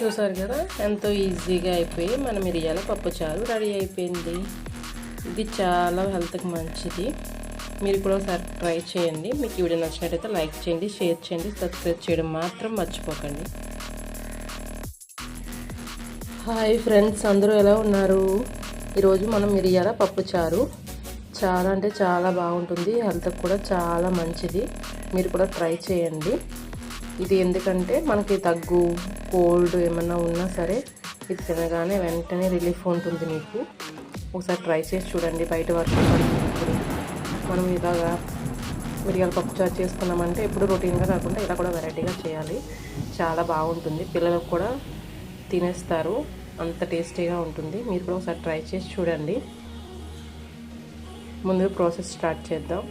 చూసారు కదా, ఎంతో ఈజీగా అయిపోయి మన మిరియాల పప్పుచారు రెడీ అయిపోయింది. ఇది చాలా హెల్త్కి మంచిది. మీరు కూడా ఒకసారి ట్రై చేయండి. మీకు ఈ వీడియో నచ్చినట్టయితే లైక్ చేయండి, షేర్ చేయండి, సబ్స్క్రైబ్ చేయడం మాత్రం మర్చిపోకండి. హాయ్ ఫ్రెండ్స్, అందరూ ఎలా ఉన్నారు? ఈరోజు మనం మిరియాల పప్పుచారు చాలా అంటే చాలా బాగుంటుంది, హెల్త్కి కూడా చాలా మంచిది. మీరు కూడా ట్రై చేయండి. ఇది ఎందుకంటే మనకి దగ్గు, కోల్డ్ ఏమన్నా ఉన్నా సరే ఇది తినగానే వెంటనే రిలీఫ్ ఉంటుంది మీకు. ఒకసారి ట్రై చేసి చూడండి. బయట వర్షం పడుతున్నప్పుడు మనం ఇలాగా మిరియాల పప్పుచారు చేసుకున్నామంటే ఎప్పుడు రొటీన్గా కాకుండా ఇలా కూడా వెరైటీగా చేయాలి. చాలా బాగుంటుంది, పిల్లలకు కూడా తినేస్తారు, అంత టేస్టీగా ఉంటుంది. మీరు కూడా ఒకసారి ట్రై చేసి చూడండి. ముందు ప్రాసెస్ స్టార్ట్ చేద్దాం.